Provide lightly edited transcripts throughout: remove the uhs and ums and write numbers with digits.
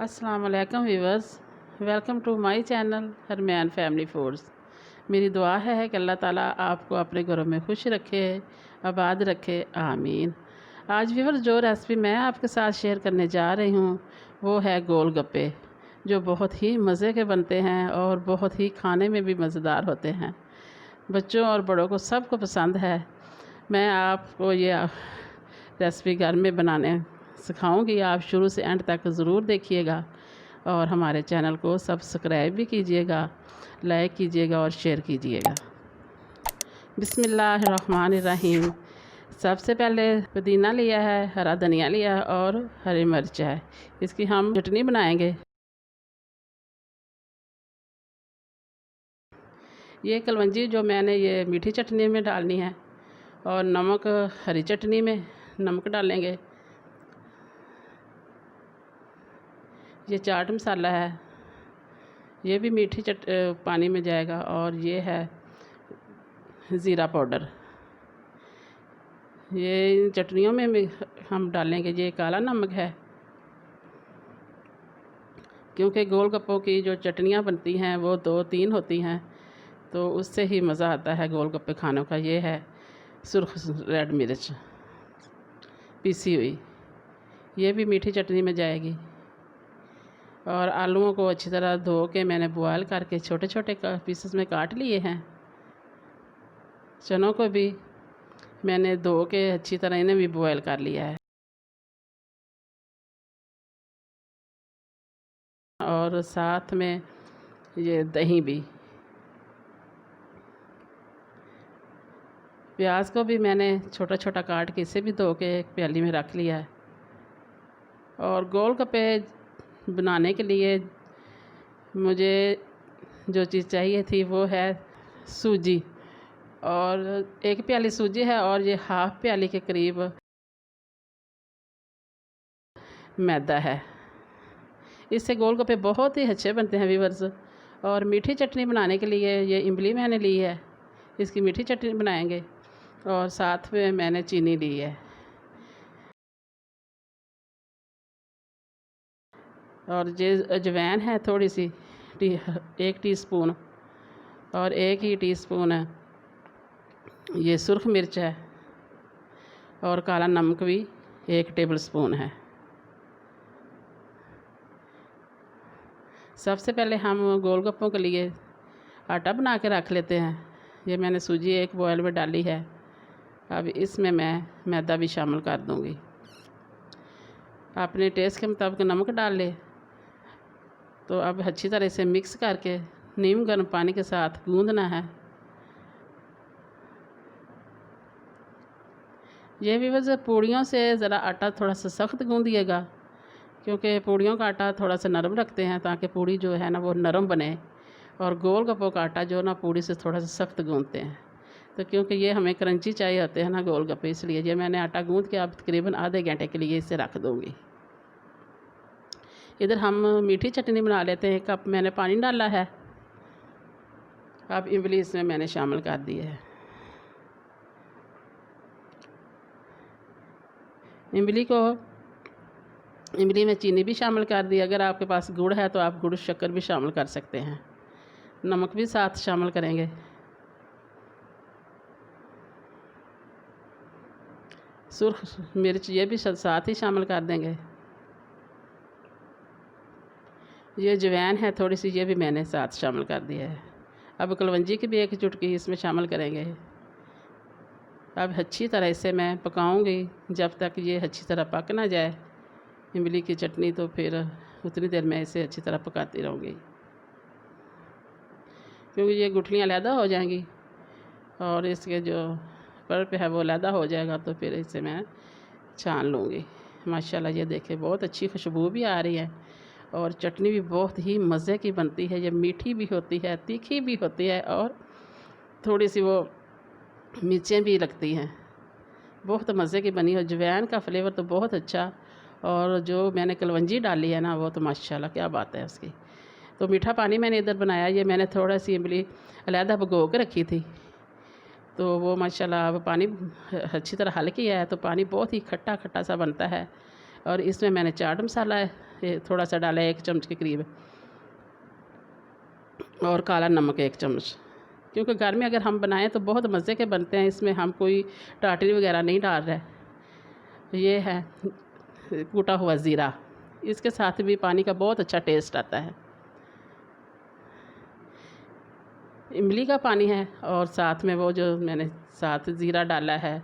अस्सलाम वालेकुम viewers, welcome to my channel Harman family foods. मेरी दुआ है कि अल्लाह ताला आपको अपने घरों में खुश रखे, आबाद रखे, आमीन। आज व्यूवर्स जो रेसिपी मैं आपके साथ शेयर करने जा रही हूँ वो है गोलगप्पे, जो बहुत ही मज़े के बनते हैं और बहुत ही खाने में भी मज़ेदार होते हैं। बच्चों और बड़ों को सबको पसंद है। मैं आपको ये रेसिपी घर में बनाने सिखाऊंगी। आप शुरू से एंड तक ज़रूर देखिएगा और हमारे चैनल को सब्सक्राइब भी कीजिएगा, लाइक कीजिएगा और शेयर कीजिएगा। बिस्मिल्लाहिर्रहमानिर्रहीम। सबसे पहले पुदीना लिया है, हरा धनिया लिया है और हरी मिर्च है। इसकी हम चटनी बनाएंगे। ये कलवंजी जो मैंने ये मीठी चटनी में डालनी है और नमक हरी चटनी में नमक डालेंगे। ये चाट मसाला है, ये भी मीठी पानी में जाएगा। और ये है ज़ीरा पाउडर, ये चटनियों में भी हम डालेंगे। ये काला नमक है, क्योंकि गोलगप्पों की जो चटनियाँ बनती हैं वो 2-3 होती हैं, तो उससे ही मज़ा आता है गोलगप्पे खाने का। ये है सुर्ख रेड मिर्च पीसी हुई, ये भी मीठी चटनी में जाएगी। और आलूओं को अच्छी तरह धो के मैंने बॉयल करके छोटे छोटे पीसेस में काट लिए हैं। चनों को भी मैंने धो के अच्छी तरह इन्हें भी बॉयल कर लिया है। और साथ में ये दही भी, प्याज को भी मैंने छोटा छोटा काट के इसे भी धो के एक प्याली में रख लिया है। और गोलगप्पे बनाने के लिए मुझे जो चीज़ चाहिए थी वो है सूजी, और 1 प्याली सूजी है और ये हाफ़ प्याली के करीब मैदा है। इससे गोलगप्पे बहुत ही अच्छे बनते हैं व्यूअर्स। और मीठी चटनी बनाने के लिए ये इमली मैंने ली है, इसकी मीठी चटनी बनाएंगे। और साथ में मैंने चीनी ली है। और ये अजवाइन है थोड़ी सी, 1 टीस्पून। और 1 ही टीस्पून है ये सुर्ख मिर्च है। और काला नमक भी 1 टेबल स्पून है। सबसे पहले हम गोलगप्पों के लिए आटा बना के रख लेते हैं। ये मैंने सूजी एक बॉयल में डाली है। अब इसमें मैं मैदा भी शामिल कर दूंगी। अपने टेस्ट के मुताबिक नमक डाल ले। तो अब अच्छी तरह से मिक्स करके नीम गर्म पानी के साथ गूंदना है। ये भी वजह पूड़ियों से ज़रा आटा थोड़ा सा सख्त गूंदिएगा, क्योंकि पूड़ियों का आटा थोड़ा सा नरम रखते हैं ताकि पूड़ी जो है ना वो नरम बने। और गोलगप्पों का आटा जो ना पूड़ी से थोड़ा सा सख्त गूंदते हैं। तो क्योंकि ये हमें क्रंची चाहिए होते हैं ना गोलगप्पे, इसलिए ये मैंने आटा गूंद के अब तकरीबन आधे घंटे के लिए इसे रख दूँगी। इधर हम मीठी चटनी बना लेते हैं। 1 कप मैंने पानी डाला है। अब इमली इसमें मैंने शामिल कर दी है। इमली में चीनी भी शामिल कर दी। अगर आपके पास गुड़ है तो आप गुड़ शक्कर भी शामिल कर सकते हैं। नमक भी साथ शामिल करेंगे। सुर्ख मिर्च ये भी साथ ही शामिल कर देंगे। ये अजवाइन है थोड़ी सी, ये भी मैंने साथ शामिल कर दिया है। अब कलवंजी की भी 1 चुटकी इसमें शामिल करेंगे। अब अच्छी तरह इसे मैं पकाऊंगी जब तक ये अच्छी तरह पक ना जाए इमली की चटनी। तो फिर उतनी देर मैं इसे अच्छी तरह पकाती रहूँगी, क्योंकि ये गुठलियाँ अलहदा हो जाएंगी और इसके जो पल्प है वो अलहदा हो जाएगा। तो फिर इसे मैं छान लूँगी। माशाल्लाह ये देखें बहुत अच्छी खुशबू भी आ रही है और चटनी भी बहुत ही मज़े की बनती है। ये मीठी भी होती है, तीखी भी होती है और थोड़ी सी वो मिर्चें भी लगती हैं। बहुत मज़े की बनी है। अजवाइन का फ्लेवर तो बहुत अच्छा, और जो मैंने कलवंजी डाली है ना वो तो माशाल्लाह क्या बात है उसकी। तो मीठा पानी मैंने इधर बनाया। ये मैंने थोड़ा सी इमली अलहदा भिगो के रखी थी, तो वो माशाल्लाह अब पानी अच्छी तरह हल किया है तो पानी बहुत ही खट्टा खट्टा सा बनता है। और इसमें मैंने चाट मसाला ये थोड़ा सा डाला है, 1 चम्मच के करीब, और काला नमक 1 चम्मच। क्योंकि घर में अगर हम बनाएं तो बहुत मज़े के बनते हैं, इसमें हम कोई टाटरी वगैरह नहीं डाल रहे। ये है कूटा हुआ ज़ीरा, इसके साथ भी पानी का बहुत अच्छा टेस्ट आता है। इमली का पानी है और साथ में वो जो मैंने साथ ज़ीरा डाला है,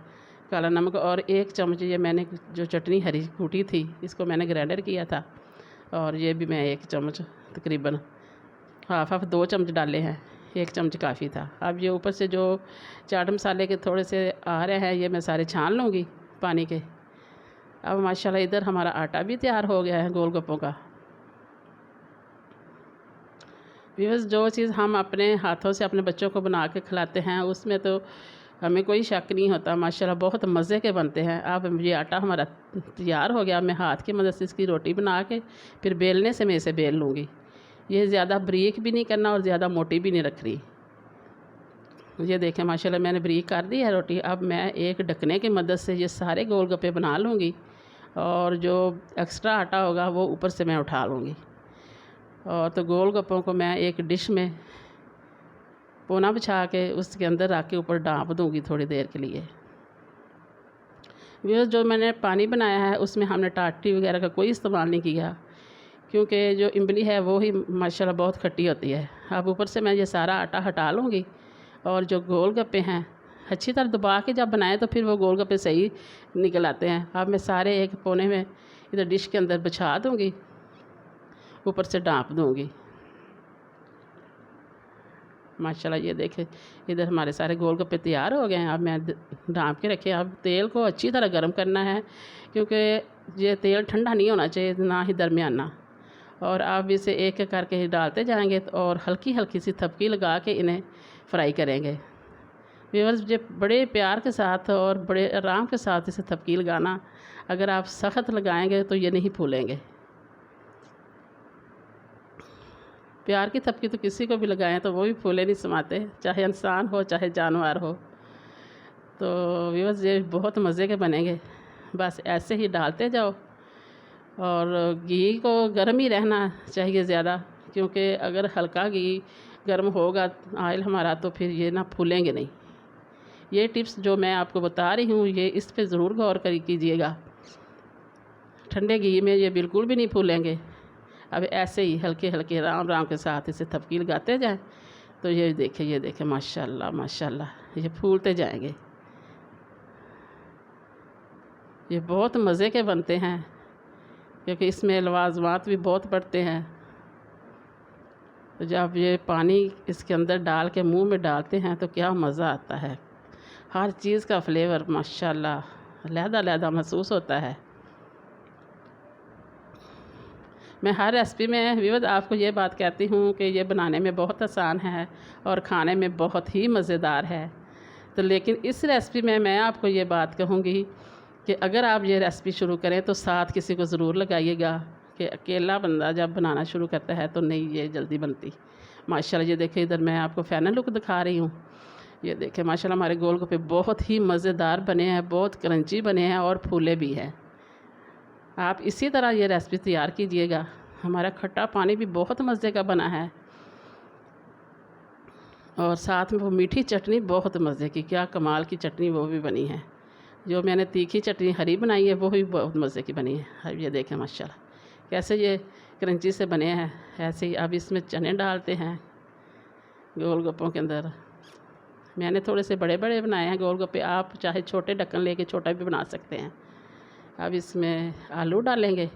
काला नमक, और 1 चम्मच ये मैंने जो चटनी हरी कूटी थी इसको मैंने ग्राइंडर किया था, और ये भी मैं 1 चम्मच तकरीबन हाफ 2 चम्मच डाले हैं, 1 चम्मच काफ़ी था। अब ये ऊपर से जो चाट मसाले के थोड़े से आ रहे हैं ये मैं सारे छान लूँगी पानी के। अब माशाल्लाह इधर हमारा आटा भी तैयार हो गया है गोलगप्पों का। व्यूअर्स, जो चीज़ हम अपने हाथों से अपने बच्चों को बना के खिलाते हैं उसमें तो हमें कोई शक नहीं होता, माशाल्लाह बहुत मज़े के बनते हैं। अब ये आटा हमारा तैयार हो गया, मैं हाथ की मदद से इसकी रोटी बना के फिर बेलने से मैं इसे बेल लूँगी। ये ज़्यादा बारीक भी नहीं करना और ज़्यादा मोटी भी नहीं रख रही। ये देखें माशाल्लाह मैंने बारीक कर दी है रोटी। अब मैं एक ढकने की मदद से ये सारे गोलगप्पे बना लूँगी, और जो एक्स्ट्रा आटा होगा वो ऊपर से मैं उठा लूँगी। और तो गोलगप्पों को मैं एक डिश में पोना बिछा के उसके अंदर रख के ऊपर ढाँप दूँगी थोड़ी देर के लिए। जो मैंने पानी बनाया है उसमें हमने टाटरी वगैरह का कोई इस्तेमाल नहीं किया, क्योंकि जो इमली है वो ही माशाल्लाह बहुत खट्टी होती है। अब ऊपर से मैं ये सारा आटा हटा लूँगी, और जो गोलगप्पे हैं अच्छी तरह दबा के जब बनाएं तो फिर वो गोलगप्पे सही निकल आते हैं। अब मैं सारे एक कोने में इधर डिश के अंदर बिछा दूँगी, ऊपर से ढाँप दूँगी। माशाल्लाह ये देखें इधर हमारे सारे गोलगप्पे तैयार हो गए हैं। अब मैं ढाँप के रखे। अब तेल को अच्छी तरह गर्म करना है, क्योंकि ये तेल ठंडा नहीं होना चाहिए ना ही दरमियाना। और आप इसे एक एक करके ही डालते जाएंगे और हल्की हल्की सी थपकी लगा के इन्हें फ्राई करेंगे। व्यूअर्स, ये बड़े प्यार के साथ और बड़े आराम के साथ इसे थपकी लगाना, अगर आप सख्त लगाएंगे तो ये नहीं फूलेंगे। प्यार की थपकी तो किसी को भी लगाएं तो वो भी फूले नहीं समाते, चाहे इंसान हो चाहे जानवर हो। तो व्यूअर्स, ये बहुत मज़े के बनेंगे। बस ऐसे ही डालते जाओ, और घी को गर्म ही रहना चाहिए ज़्यादा, क्योंकि अगर हल्का घी गर्म होगा ऑयल हमारा तो फिर ये ना फूलेंगे नहीं। ये टिप्स जो मैं आपको बता रही हूँ ये इस पे ज़रूर गौर कीजिएगा। ठंडे घी में ये बिल्कुल भी नहीं फूलेंगे। अब ऐसे ही हल्के हल्के राम राम के साथ इसे थपकी लगाते जाएं तो ये देखें माशाल्लाह माशाल्लाह ये फूलते जाएंगे। ये बहुत मज़े के बनते हैं, क्योंकि इसमें लवाजमात भी बहुत पड़ते हैं। तो जब ये पानी इसके अंदर डाल के मुंह में डालते हैं तो क्या मज़ा आता है। हर चीज़ का फ्लेवर माशाल्लाह अलहदा महसूस होता है। मैं हर रेसिपी में व्यूअर्स आपको ये बात कहती हूँ कि ये बनाने में बहुत आसान है और खाने में बहुत ही मज़ेदार है। तो लेकिन इस रेसिपी में मैं आपको ये बात कहूँगी कि अगर आप ये रेसिपी शुरू करें तो साथ किसी को ज़रूर लगाइएगा, कि अकेला बंदा जब बनाना शुरू करता है तो नहीं ये जल्दी बनती। माशाल्लाह ये देखें, इधर मैं आपको फाइनल लुक दिखा रही हूँ। ये देखें माशाल्लाह हमारे गोलगप्पे बहुत ही मज़ेदार बने हैं, बहुत क्रंची बने हैं और फूले भी हैं। आप इसी तरह ये रेसिपी तैयार कीजिएगा। हमारा खट्टा पानी भी बहुत मज़े का बना है, और साथ में वो मीठी चटनी बहुत मज़े की, क्या कमाल की चटनी वो भी बनी है। जो मैंने तीखी चटनी हरी बनाई है वो भी बहुत मज़े की बनी है। अब ये देखें माशाल्लाह कैसे ये क्रंची से बने हैं। ऐसे ही अब इसमें चने डालते हैं गोलगप्पों के अंदर। मैंने थोड़े से बड़े बड़े बनाए हैं गोलगप्पे, आप चाहे छोटे ढक्कन लेके छोटा भी बना सकते हैं। अब इसमें आलू डालेंगे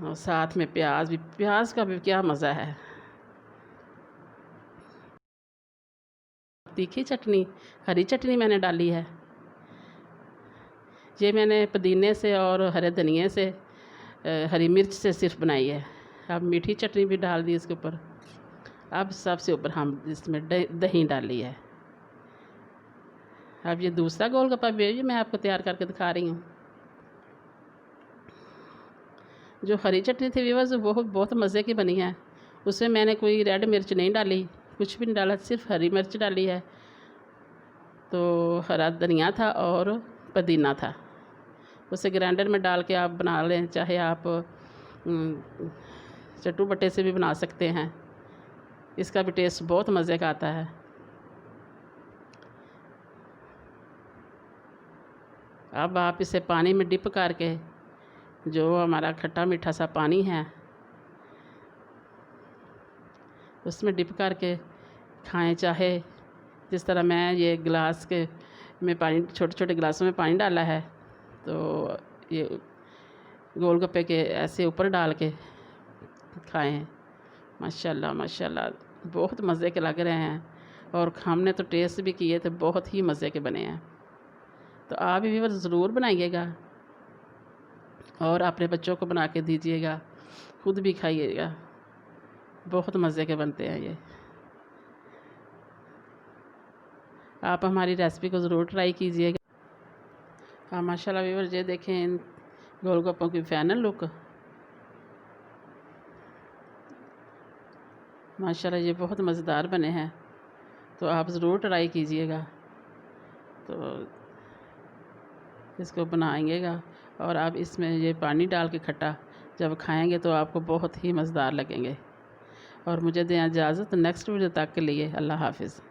और साथ में प्याज का भी क्या मज़ा है। तीखी चटनी, हरी चटनी मैंने डाली है। ये मैंने पुदीने से और हरे धनिए से हरी मिर्च से सिर्फ बनाई है। अब मीठी चटनी भी डाल दी इसके ऊपर। अब सबसे ऊपर हम इसमें दही डाली है। अब ये दूसरा गोलगप्पा भी मैं आपको तैयार करके दिखा रही हूँ। जो हरी चटनी थी व्यूअर्स वो बहुत मज़े की बनी है। उसमें मैंने कोई रेड मिर्च नहीं डाली, कुछ भी नहीं डाला, सिर्फ हरी मिर्च डाली है। तो हरा धनिया था और पुदीना था, उसे ग्राइंडर में डाल के आप बना लें, चाहे आप चट्टू बट्टे से भी बना सकते हैं। इसका भी टेस्ट बहुत मज़े का आता है। अब आप इसे पानी में डिप करके, जो हमारा खट्टा मीठा सा पानी है उसमें डिप करके खाएं। चाहे जिस तरह मैं ये गिलास के में पानी, छोटे छोटे गिलासों में पानी डाला है, तो ये गोलगप्पे के ऐसे ऊपर डाल के खाएं। माशाल्लाह माशाल्लाह बहुत मज़े के लग रहे हैं, और हमने तो टेस्ट भी किए थे, बहुत ही मज़े के बने हैं। तो आप भी ज़रूर बनाइएगा और अपने बच्चों को बना के दीजिएगा, खुद भी खाइएगा। बहुत मज़े के बनते हैं ये। आप हमारी रेसिपी को ज़रूर ट्राई कीजिएगा। हाँ माशाल्लाह व्यूअर्स, ये देखें इन गोलगप्पों की फाइनल लुक। माशाल्लाह ये बहुत मज़ेदार बने हैं, तो आप ज़रूर ट्राई कीजिएगा। तो इसको बनाइएगा और आप इसमें ये पानी डाल के खट्टा जब खाएंगे तो आपको बहुत ही मज़ेदार लगेंगे। और मुझे दें इजाज़त, नेक्स्ट वीडियो तक के लिए अल्लाह हाफ़िज़।